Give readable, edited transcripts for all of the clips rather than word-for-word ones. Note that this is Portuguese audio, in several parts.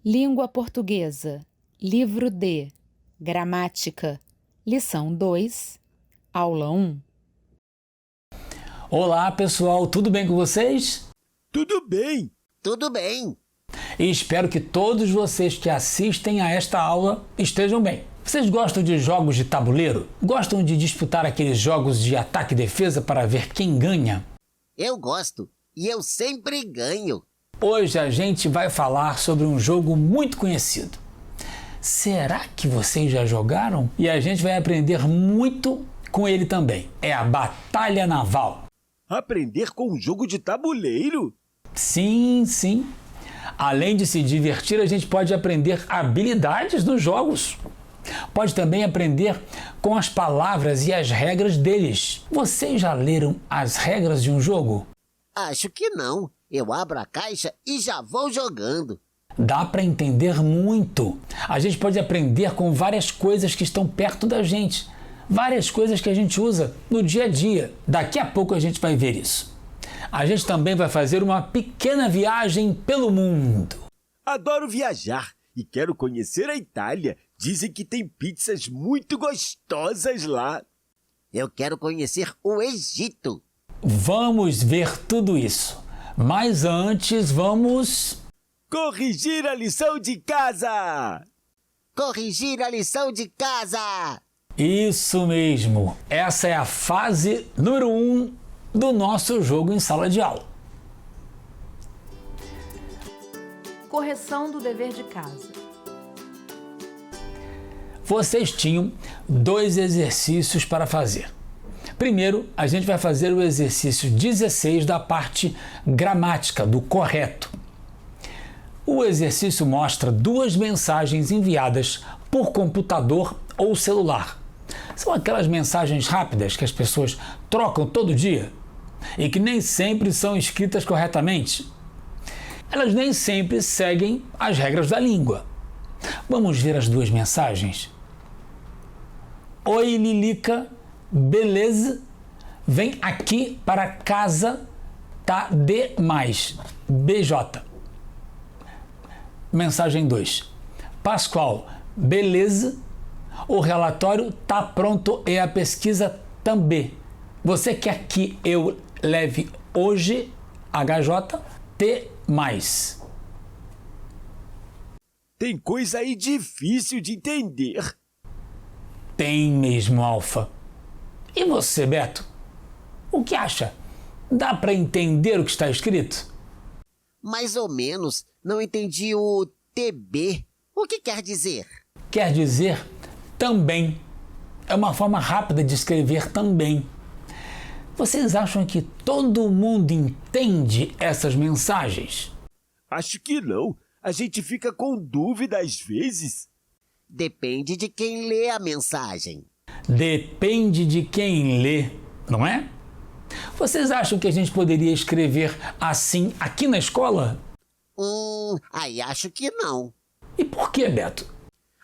Língua Portuguesa, Livro D, Gramática, Lição 2, Aula 1. Olá, pessoal, tudo bem com vocês? Tudo bem. Tudo bem. E espero que todos vocês que assistem a esta aula estejam bem. Vocês gostam de jogos de tabuleiro? Gostam de disputar aqueles jogos de ataque e defesa para ver quem ganha? Eu gosto e eu sempre ganho. Hoje a gente vai falar sobre um jogo muito conhecido. Será que vocês já jogaram? E a gente vai aprender muito com ele também. É a Batalha Naval. Aprender com um jogo de tabuleiro? Sim, sim. Além de se divertir, a gente pode aprender habilidades dos jogos. Pode também aprender com as palavras e as regras deles. Vocês já leram as regras de um jogo? Acho que não. Eu abro a caixa e já vou jogando. Dá para entender muito. A gente pode aprender com várias coisas que estão perto da gente. Várias coisas que a gente usa no dia a dia. Daqui a pouco a gente vai ver isso. A gente também vai fazer uma pequena viagem pelo mundo. Adoro viajar e quero conhecer a Itália. Dizem que tem pizzas muito gostosas lá. Eu quero conhecer o Egito. Vamos ver tudo isso. Mas antes vamos... corrigir a lição de casa! Corrigir a lição de casa! Isso mesmo. Essa é a fase número 1 do nosso jogo em sala de aula. Correção do dever de casa. Vocês tinham 2 exercícios para fazer. Primeiro, a gente vai fazer o exercício 16 da parte gramática, do correto. O exercício mostra 2 mensagens enviadas por computador ou celular. São aquelas mensagens rápidas que as pessoas trocam todo dia e que nem sempre são escritas corretamente. Elas nem sempre seguem as regras da língua. Vamos ver as 2 mensagens? Oi, Lilica, beleza? Vem aqui para casa, tá demais. BJ. Mensagem 2. Pascoal, beleza? O relatório tá pronto e a pesquisa também. Você quer que eu leve hoje, HJ, T+. Tem coisa aí difícil de entender. Tem mesmo, Alfa. E você, Beto? O que acha? Dá para entender o que está escrito? Mais ou menos. Não entendi o TB. O que quer dizer? Quer dizer também. É uma forma rápida de escrever também. Vocês acham que todo mundo entende essas mensagens? Acho que não. A gente fica com dúvida às vezes. Depende de quem lê a mensagem. Depende de quem lê, não é? Vocês acham que a gente poderia escrever assim aqui na escola? Aí acho que não. E por que, Beto?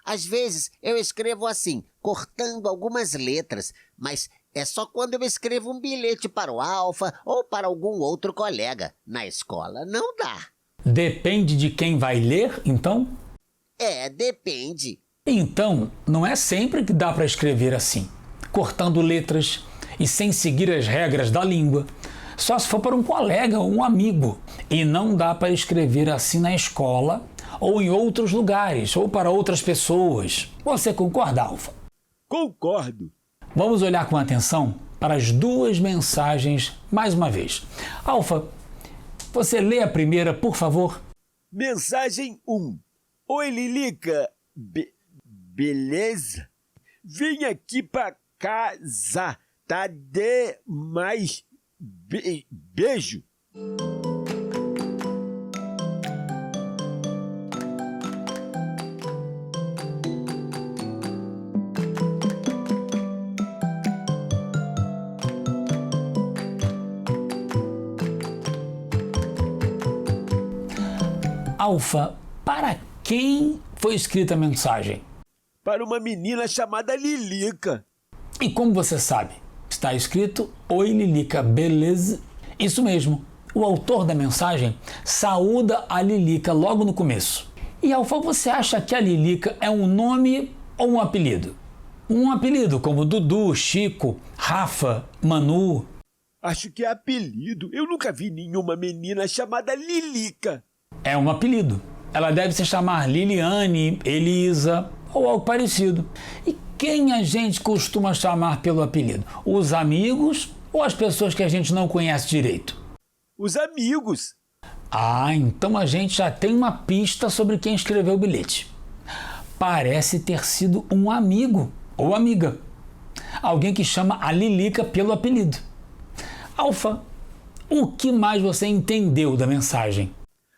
Às vezes eu escrevo assim, cortando algumas letras, mas é só quando eu escrevo um bilhete para o Alfa ou para algum outro colega. Na escola não dá. Depende de quem vai ler, então? Depende. Então, não é sempre que dá para escrever assim, cortando letras e sem seguir as regras da língua. Só se for para um colega ou um amigo. E não dá para escrever assim na escola ou em outros lugares ou para outras pessoas. Você concorda, Alfa? Concordo. Vamos olhar com atenção para as 2 mensagens mais uma vez. Alfa, você lê a primeira, por favor? Mensagem 1. Oi, Lilica. Beleza? Vem aqui pra casa. Tá demais. Beijo. Alfa, para quem foi escrita a mensagem? Para uma menina chamada Lilica. E como você sabe? Está escrito, oi Lilica, beleza? Isso mesmo, o autor da mensagem saúda a Lilica logo no começo. E Alfa, você acha que a Lilica é um nome ou um apelido? Um apelido como Dudu, Chico, Rafa, Manu. Acho que é apelido. Eu nunca vi nenhuma menina chamada Lilica. É um apelido. Ela deve se chamar Liliane, Elisa ou algo parecido. E quem a gente costuma chamar pelo apelido? Os amigos ou as pessoas que a gente não conhece direito? Os amigos. Ah, então a gente já tem uma pista sobre quem escreveu o bilhete. Parece ter sido um amigo ou amiga. Alguém que chama a Lilica pelo apelido. Alfa, o que mais você entendeu da mensagem?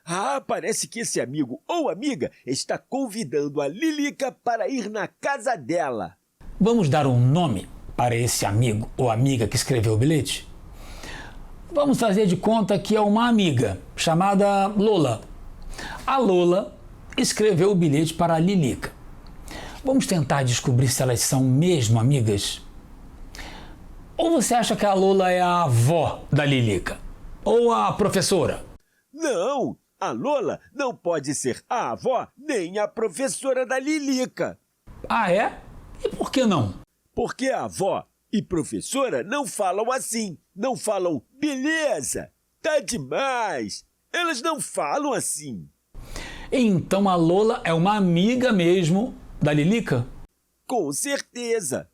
Ah, parece que esse amigo ou amiga está convidando a Lilica para ir na casa dela. Vamos dar um nome para esse amigo ou amiga que escreveu o bilhete? Vamos fazer de conta que é uma amiga chamada Lola. A Lola escreveu o bilhete para a Lilica. Vamos tentar descobrir se elas são mesmo amigas? Ou você acha que a Lola é a avó da Lilica? Ou a professora? Não, a Lola não pode ser a avó nem a professora da Lilica. Ah, é? E por que não? Porque a avó e professora não falam assim. Não falam beleza, tá demais. Elas não falam assim. Então a Lola é uma amiga mesmo da Lilica? Com certeza.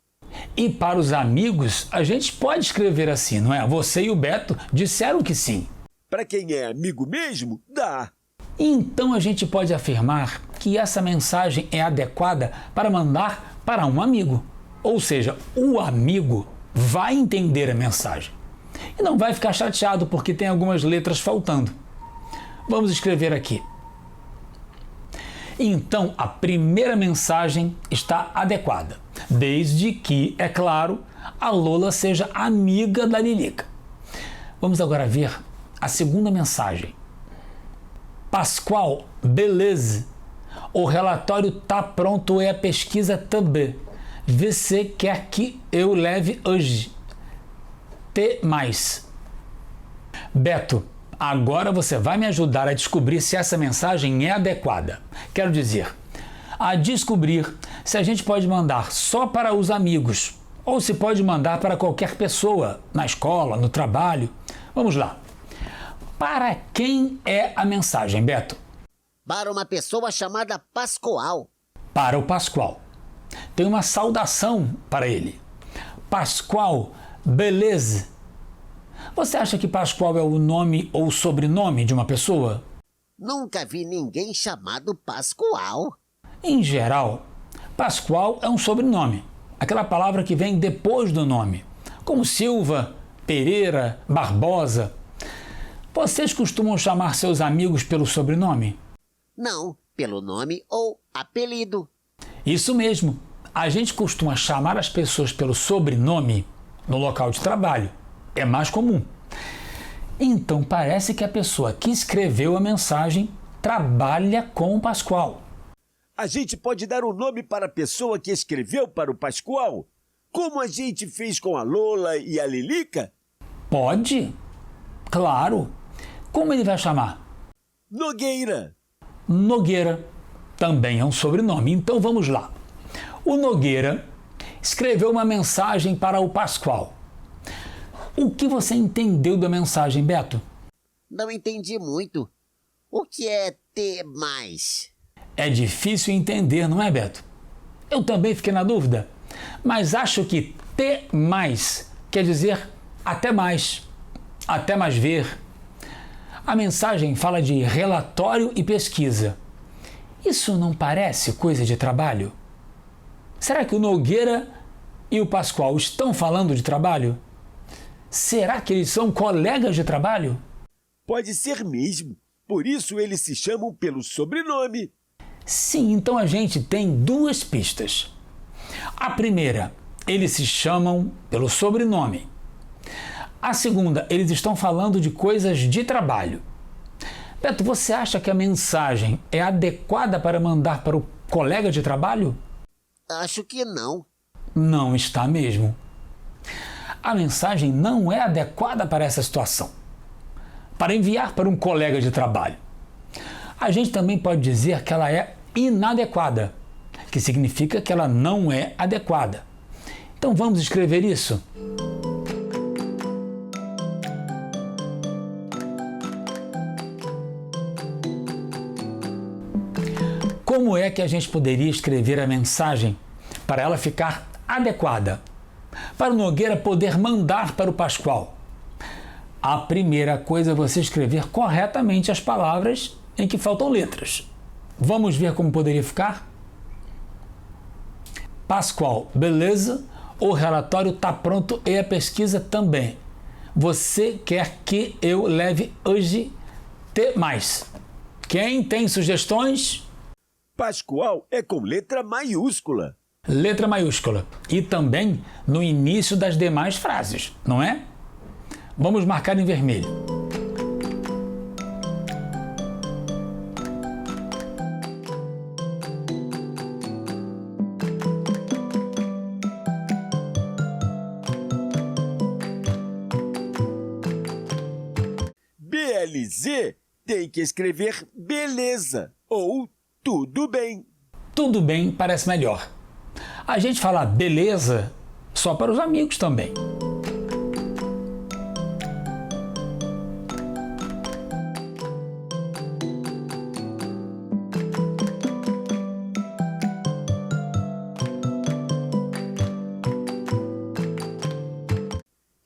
E para os amigos, a gente pode escrever assim, não é? Você e o Beto disseram que sim. Para quem é amigo mesmo, dá. Então a gente pode afirmar que essa mensagem é adequada para mandar para um amigo. Ou seja, o amigo vai entender a mensagem e não vai ficar chateado porque tem algumas letras faltando. Vamos escrever aqui. Então a primeira mensagem está adequada, desde que, é claro, a Lola seja amiga da Lilica. Vamos agora ver a segunda mensagem. Pascoal, beleza. O relatório tá pronto e a pesquisa também. Você quer que eu leve hoje? T mais. Beto, agora você vai me ajudar a descobrir se essa mensagem é adequada. Quero dizer, a descobrir se a gente pode mandar só para os amigos ou se pode mandar para qualquer pessoa, na escola, no trabalho. Vamos lá. Para quem é a mensagem, Beto? Para uma pessoa chamada Pascoal. Para o Pascoal. Tem uma saudação para ele. Pascoal, beleza. Você acha que Pascoal é o nome ou sobrenome de uma pessoa? Nunca vi ninguém chamado Pascoal. Em geral, Pascoal é um sobrenome, aquela palavra que vem depois do nome, como Silva, Pereira, Barbosa. Vocês costumam chamar seus amigos pelo sobrenome? Não, pelo nome ou apelido. Isso mesmo. A gente costuma chamar as pessoas pelo sobrenome no local de trabalho. É mais comum. Então parece que a pessoa que escreveu a mensagem trabalha com o Pascoal. A gente pode dar um nome para a pessoa que escreveu para o Pascoal? Como a gente fez com a Lola e a Lilica? Pode? Claro. Como ele vai chamar? Nogueira. Nogueira. Também é um sobrenome. Então vamos lá. O Nogueira escreveu uma mensagem para o Pascoal. O que você entendeu da mensagem, Beto? Não entendi muito. O que é T mais? É difícil entender, não é, Beto? Eu também fiquei na dúvida, mas acho que T mais quer dizer até mais ver. A mensagem fala de relatório e pesquisa. Isso não parece coisa de trabalho? Será que o Nogueira e o Pascoal estão falando de trabalho? Será que eles são colegas de trabalho? Pode ser mesmo. Por isso eles se chamam pelo sobrenome. Sim, então a gente tem duas pistas. A primeira, eles se chamam pelo sobrenome. A segunda, eles estão falando de coisas de trabalho. Beto, você acha que a mensagem é adequada para mandar para o colega de trabalho? Acho que não. Não está mesmo. A mensagem não é adequada para essa situação. Para enviar para um colega de trabalho. A gente também pode dizer que ela é inadequada, que significa que ela não é adequada. Então vamos escrever isso? Como é que a gente poderia escrever a mensagem para ela ficar adequada? Para o Nogueira poder mandar para o Pascoal. A primeira coisa é você escrever corretamente as palavras em que faltam letras. Vamos ver como poderia ficar? Pascoal, beleza? O relatório está pronto e a pesquisa também. Você quer que eu leve hoje mais? Quem tem sugestões? Pascoal é com letra maiúscula. Letra maiúscula. E também no início das demais frases, não é? Vamos marcar em vermelho. BLZ tem que escrever beleza ou tudo bem. Tudo bem parece melhor. A gente fala beleza só para os amigos também.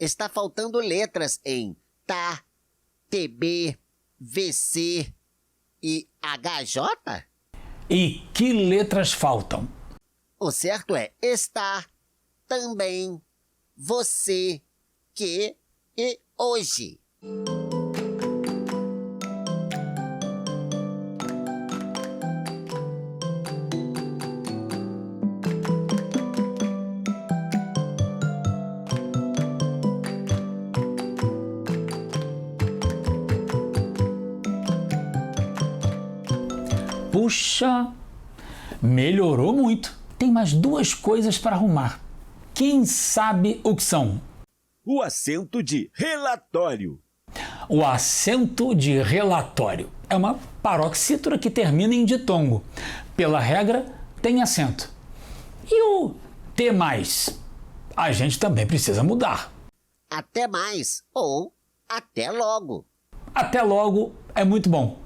Está faltando letras em tá, TB, VC e HJ? E que letras faltam? O certo é está, também, você, que e hoje. Puxa, melhorou muito. Tem mais duas coisas para arrumar. Quem sabe o que são? O acento de relatório. O acento de relatório é uma paroxítora que termina em ditongo. Pela regra, tem acento. E o T+? A gente também precisa mudar. Até mais ou até logo. Até logo é muito bom.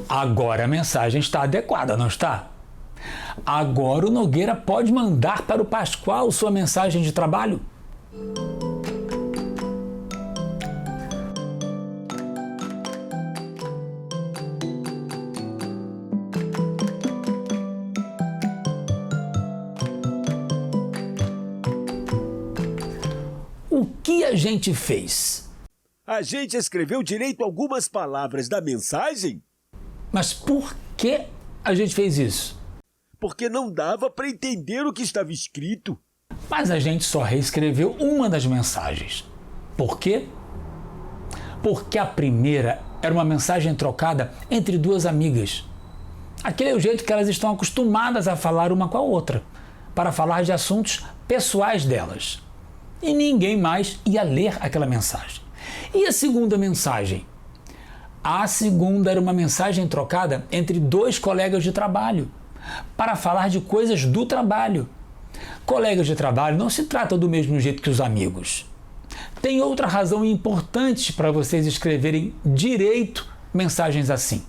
Agora a mensagem está adequada, não está? Agora o Nogueira pode mandar para o Pascoal sua mensagem de trabalho? O que a gente fez? A gente escreveu direito algumas palavras da mensagem Mas por que a gente fez isso? porque não dava para entender o que estava escrito. Mas a gente só reescreveu uma das mensagens. Por quê? Porque a primeira era uma mensagem trocada entre duas amigas. Aquele é o jeito que elas estão acostumadas a falar uma com a outra, para falar de assuntos pessoais delas. E ninguém mais ia ler aquela mensagem. E a segunda mensagem? A segunda era uma mensagem trocada entre dois colegas de trabalho, para falar de coisas do trabalho. Colegas de trabalho não se tratam do mesmo jeito que os amigos. Tem outra razão importante para vocês escreverem direito mensagens assim.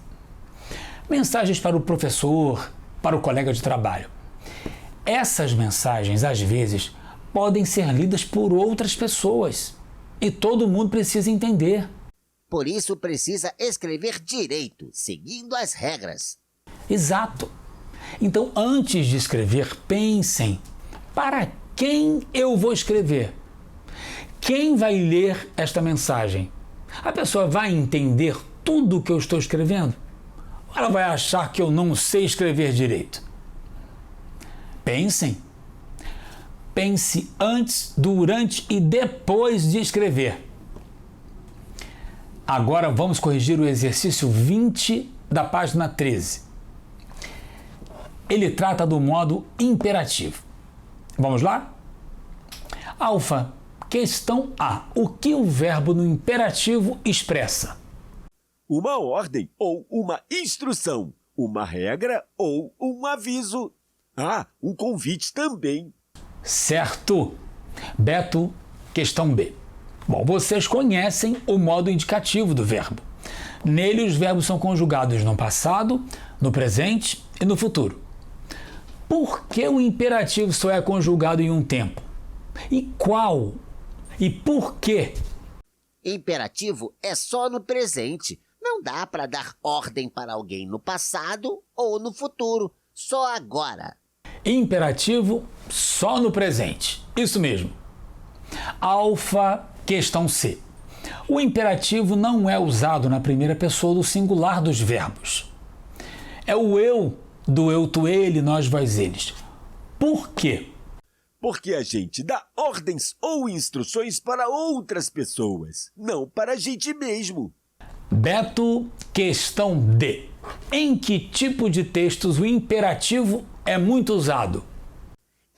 Mensagens para o professor, para o colega de trabalho. Essas mensagens, às vezes, podem ser lidas por outras pessoas e todo mundo precisa entender. Por isso precisa escrever direito, seguindo as regras. Exato. Então, antes de escrever, pensem: para quem eu vou escrever? Quem vai ler esta mensagem? A pessoa vai entender tudo o que eu estou escrevendo? Ou ela vai achar que eu não sei escrever direito? Pensem. Pense antes, durante e depois de escrever. Agora vamos corrigir o exercício 20 da página 13. Ele trata do modo imperativo. Vamos lá? Alfa, questão A. O que o verbo no imperativo expressa? Uma ordem ou uma instrução, uma regra ou um aviso. Ah, um convite também. Certo. Beto, questão B. Bom, vocês conhecem o modo indicativo do verbo. Nele, os verbos são conjugados no passado, no presente e no futuro. Por que o imperativo só é conjugado em um tempo? E qual? E por quê? Imperativo é só no presente. Não dá para dar ordem para alguém no passado ou no futuro, só agora. Imperativo só no presente. Isso mesmo. Alfa, questão C. O imperativo não é usado na primeira pessoa do singular dos verbos. É o eu do eu, tu, ele, nós, vós, eles. Por quê? Porque a gente dá ordens ou instruções para outras pessoas, não para a gente mesmo. Beto, questão D. Em que tipo de textos o imperativo é muito usado?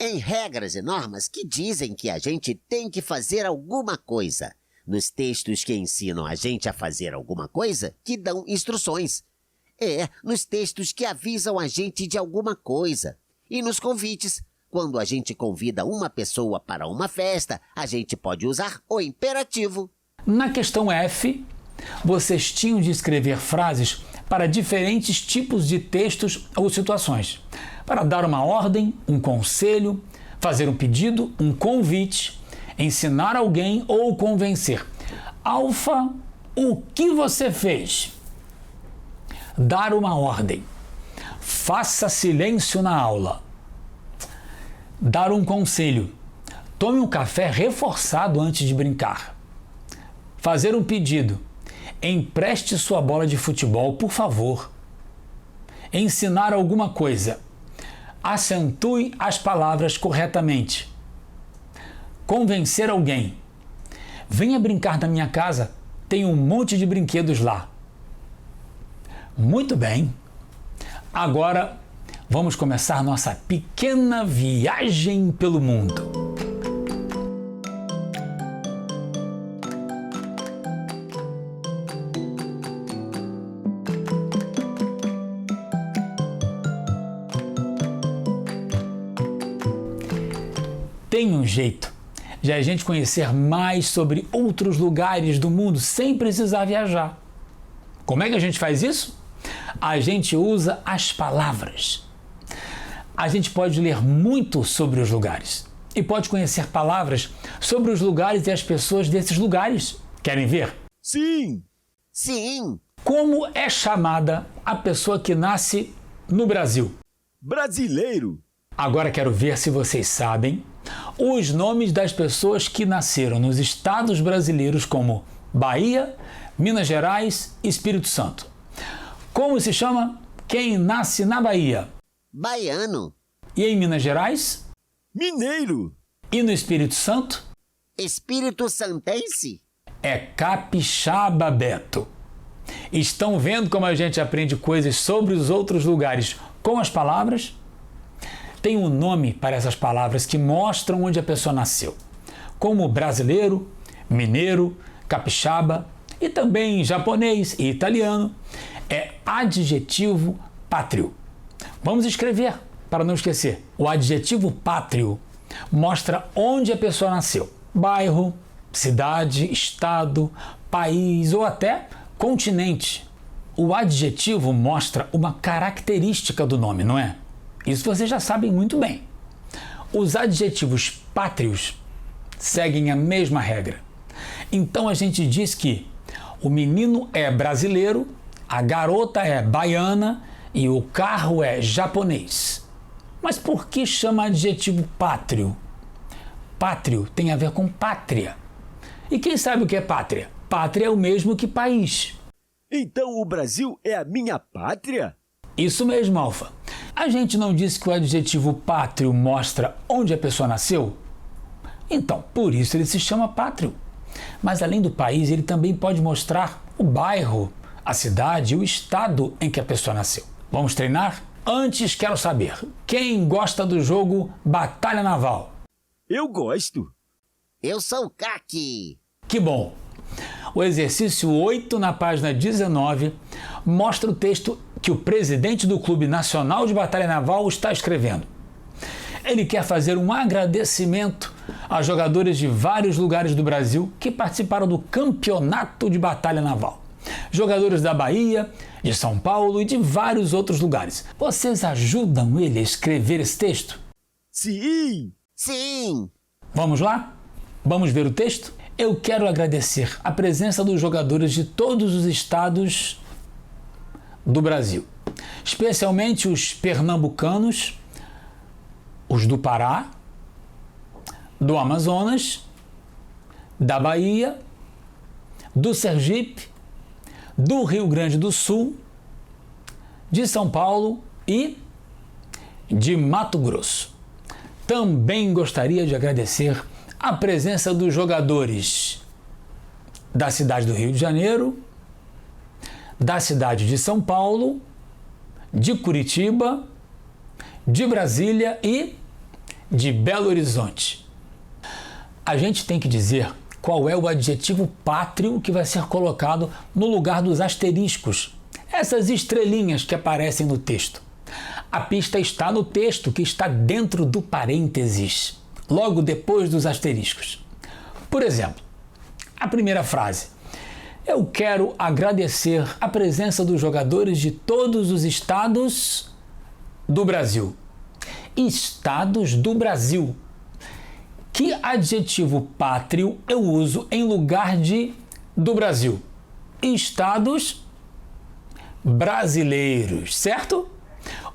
Em regras e normas que dizem que a gente tem que fazer alguma coisa. Nos textos que ensinam a gente a fazer alguma coisa, que dão instruções. Nos textos que avisam a gente de alguma coisa. E nos convites. Quando a gente convida uma pessoa para uma festa, a gente pode usar o imperativo. Na questão F, vocês tinham de escrever frases para diferentes tipos de textos ou situações. Para dar uma ordem, um conselho, fazer um pedido, um convite, ensinar alguém ou convencer. Alfa, o que você fez? Dar uma ordem. Faça silêncio na aula. Dar um conselho. Tome um café reforçado antes de brincar. Fazer um pedido. Empreste sua bola de futebol, por favor. Ensinar alguma coisa. Acentue as palavras corretamente. Convencer alguém. Venha brincar na minha casa, tem um monte de brinquedos lá. Muito bem. Agora vamos começar nossa pequena viagem pelo mundo. Tem um jeito de a gente conhecer mais sobre outros lugares do mundo sem precisar viajar. Como é que a gente faz isso? A gente usa as palavras. A gente pode ler muito sobre os lugares e pode conhecer palavras sobre os lugares e as pessoas desses lugares. Querem ver? Sim! Sim! Como é chamada a pessoa que nasce no Brasil? Brasileiro! Agora quero ver se vocês sabem os nomes das pessoas que nasceram nos estados brasileiros como Bahia, Minas Gerais e Espírito Santo. Como se chama quem nasce na Bahia? Baiano. E em Minas Gerais? Mineiro! E no Espírito Santo? Espírito Santense? É capixaba, Beto. Estão vendo como a gente aprende coisas sobre os outros lugares com as palavras? Tem um nome para essas palavras que mostram onde a pessoa nasceu, como brasileiro, mineiro, capixaba e também japonês e italiano. É adjetivo pátrio. Vamos escrever para não esquecer. O adjetivo pátrio mostra onde a pessoa nasceu. Bairro, cidade, estado, país ou até continente. O adjetivo mostra uma característica do nome, não é? Isso vocês já sabem muito bem. Os adjetivos pátrios seguem a mesma regra. Então a gente diz que o menino é brasileiro, a garota é baiana e o carro é japonês. Mas por que chama adjetivo pátrio? Pátrio tem a ver com pátria. E quem sabe o que é pátria? Pátria é o mesmo que país. Então o Brasil é a minha pátria? Isso mesmo, Alfa. A gente não disse que o adjetivo pátrio mostra onde a pessoa nasceu? Então, por isso ele se chama pátrio. Mas além do país, ele também pode mostrar o bairro, a cidade e o estado em que a pessoa nasceu. Vamos treinar? Antes quero saber, quem gosta do jogo Batalha Naval? Eu gosto. Eu sou o craque. Que bom! O exercício 8, na página 19, mostra o texto que o presidente do Clube Nacional de Batalha Naval está escrevendo. Ele quer fazer um agradecimento a jogadores de vários lugares do Brasil que participaram do Campeonato de Batalha Naval. Jogadores da Bahia, de São Paulo e de vários outros lugares. Vocês ajudam ele a escrever esse texto? Sim. Sim. Vamos lá? Vamos ver o texto? Eu quero agradecer a presença dos jogadores de todos os estados do Brasil, especialmente os pernambucanos, os do Pará, do Amazonas, da Bahia, do Sergipe, do Rio Grande do Sul, de São Paulo e de Mato Grosso. Também gostaria de agradecer a presença dos jogadores da cidade do Rio de Janeiro, da cidade de São Paulo, de Curitiba, de Brasília e de Belo Horizonte. A gente tem que dizer qual é o adjetivo pátrio que vai ser colocado no lugar dos asteriscos, essas estrelinhas que aparecem no texto. A pista está no texto, que está dentro do parênteses, logo depois dos asteriscos. Por exemplo, a primeira frase: eu quero agradecer a presença dos jogadores de todos os estados do Brasil. Estados do Brasil. Que adjetivo pátrio eu uso em lugar de do Brasil? Estados brasileiros, certo?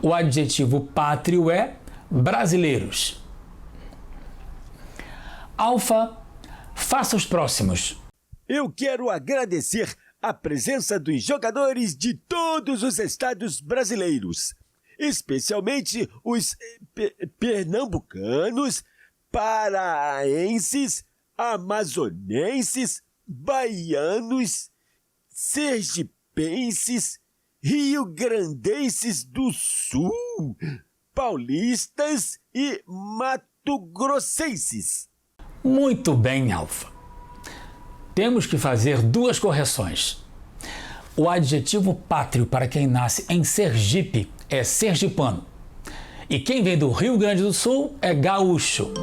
O adjetivo pátrio é brasileiros. Alfa, faça os próximos. Eu quero agradecer a presença dos jogadores de todos os estados brasileiros, especialmente os pernambucanos, paraenses, amazonenses, baianos, sergipenses, riograndenses do Sul, paulistas e matogrossenses. Muito bem, Alfa. Temos que fazer duas correções. O adjetivo pátrio para quem nasce em Sergipe é sergipano. E quem vem do Rio Grande do Sul é gaúcho.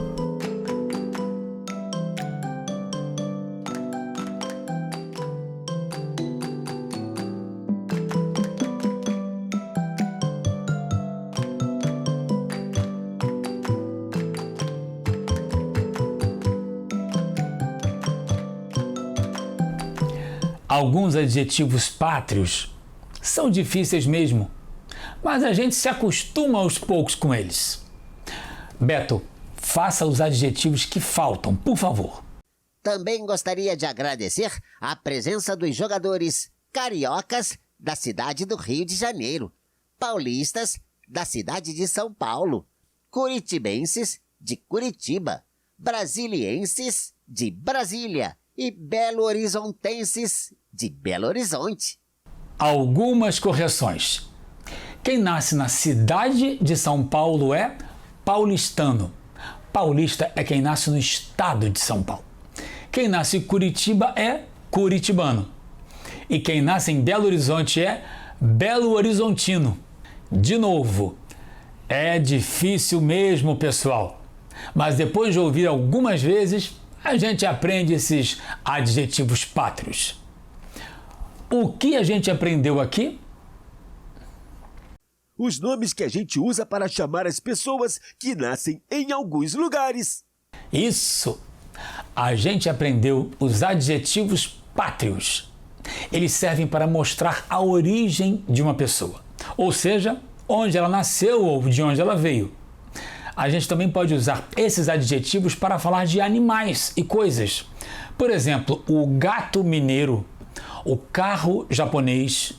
Alguns adjetivos pátrios são difíceis mesmo, mas a gente se acostuma aos poucos com eles. Beto, faça os adjetivos que faltam, por favor. Também gostaria de agradecer a presença dos jogadores cariocas da cidade do Rio de Janeiro, paulistas da cidade de São Paulo, curitibenses de Curitiba, brasilienses de Brasília e belo-horizontenses de Belo Horizonte. Algumas correções. Quem nasce na cidade de São Paulo é paulistano. Paulista é quem nasce no estado de São Paulo. Quem nasce em Curitiba é curitibano. E quem nasce em Belo Horizonte é belo-horizontino. De novo, é difícil mesmo, pessoal. Mas depois de ouvir algumas vezes, a gente aprende esses adjetivos pátrios. O que a gente aprendeu aqui? Os nomes que a gente usa para chamar as pessoas que nascem em alguns lugares. Isso! A gente aprendeu os adjetivos pátrios. Eles servem para mostrar a origem de uma pessoa, ou seja, onde ela nasceu ou de onde ela veio. A gente também pode usar esses adjetivos para falar de animais e coisas. Por exemplo, o gato mineiro, o carro japonês.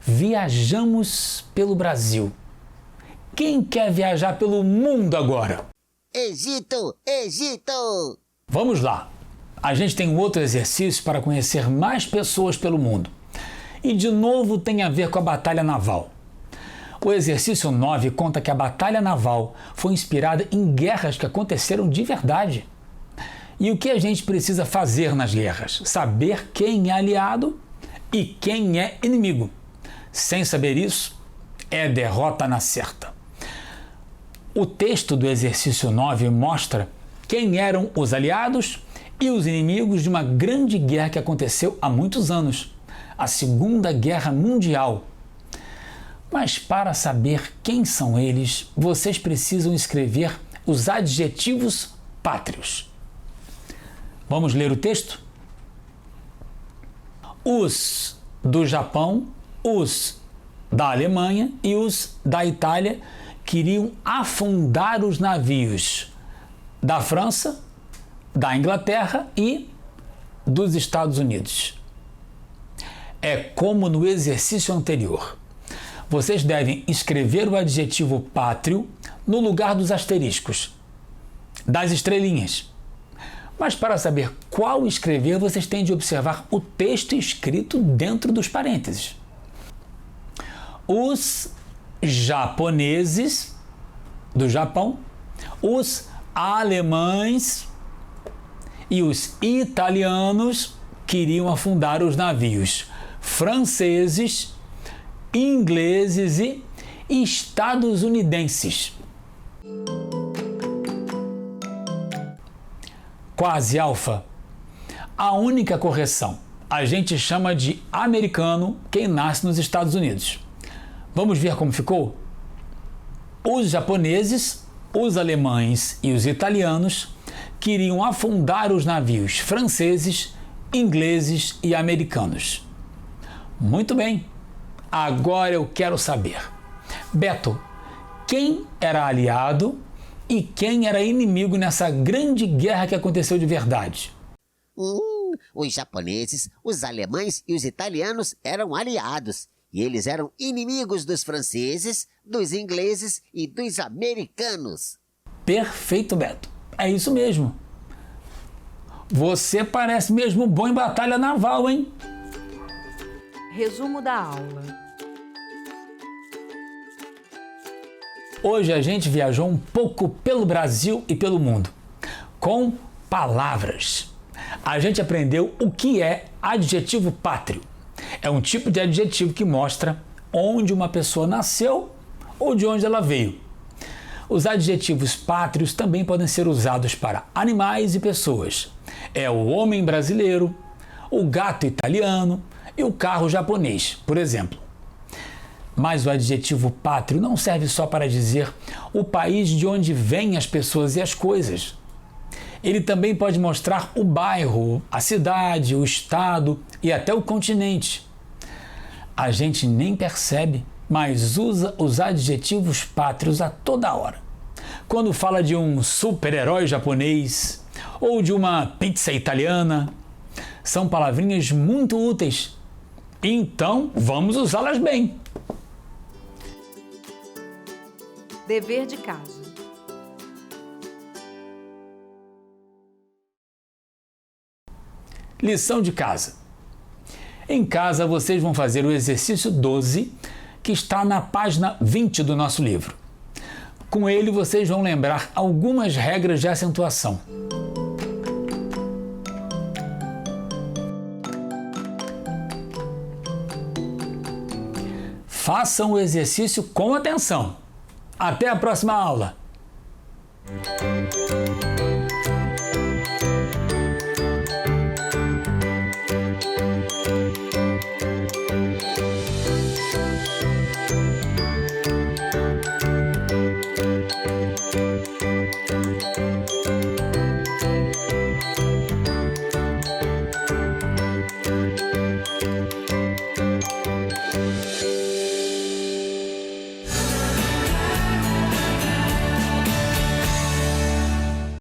Viajamos pelo Brasil. Quem quer viajar pelo mundo agora? Egito! Egito! Vamos lá. a gente tem um outro exercício para conhecer mais pessoas pelo mundo. E de novo tem a ver com a batalha naval. O exercício 9 conta que a batalha naval foi inspirada em guerras que aconteceram de verdade. E o que a gente precisa fazer nas guerras? Saber quem é aliado e quem é inimigo. Sem saber isso, é derrota na certa. O texto do exercício 9 mostra quem eram os aliados e os inimigos de uma grande guerra que aconteceu há muitos anos, a Segunda Guerra Mundial. Mas para saber quem são eles, vocês precisam escrever os adjetivos pátrios. Vamos ler o texto? Os do Japão, os da Alemanha e os da Itália queriam afundar os navios da França, da Inglaterra e dos Estados Unidos. É como no exercício anterior. Vocês devem escrever o adjetivo pátrio no lugar dos asteriscos, das estrelinhas. Mas para saber qual escrever, vocês têm de observar o texto escrito dentro dos parênteses. Os japoneses do Japão, os alemães e os italianos queriam afundar os navios franceses, ingleses e estadunidenses. Quase alfa. A única correção. A gente chama de americano quem nasce nos Estados Unidos. Vamos ver como ficou? Os japoneses, os alemães e os italianos queriam afundar os navios franceses, ingleses e americanos. Muito bem. Agora eu quero saber. Beto, quem era aliado e quem era inimigo nessa grande guerra que aconteceu de verdade? Os japoneses, os alemães e os italianos eram aliados. E eles eram inimigos dos franceses, dos ingleses e dos americanos. Perfeito, Beto. É isso mesmo. Você parece mesmo bom em batalha naval, hein? Resumo da aula. Hoje a gente viajou um pouco pelo Brasil e pelo mundo, com palavras. A gente aprendeu o que é adjetivo pátrio. É um tipo de adjetivo que mostra onde uma pessoa nasceu ou de onde ela veio. Os adjetivos pátrios também podem ser usados para animais e pessoas. É o homem brasileiro, o gato italiano e o carro japonês, por exemplo. Mas o adjetivo pátrio não serve só para dizer o país de onde vêm as pessoas e as coisas. Ele também pode mostrar o bairro, a cidade, o estado e até o continente. A gente nem percebe, mas usa os adjetivos pátrios a toda hora. Quando fala de um super-herói japonês ou de uma pizza italiana, são palavrinhas muito úteis. Então, vamos usá-las bem. Dever de casa. Lição de casa. Em casa, vocês vão fazer o exercício 12, que está na página 20 do nosso livro. Com ele, vocês vão lembrar algumas regras de acentuação. Façam o exercício com atenção. Até a próxima aula!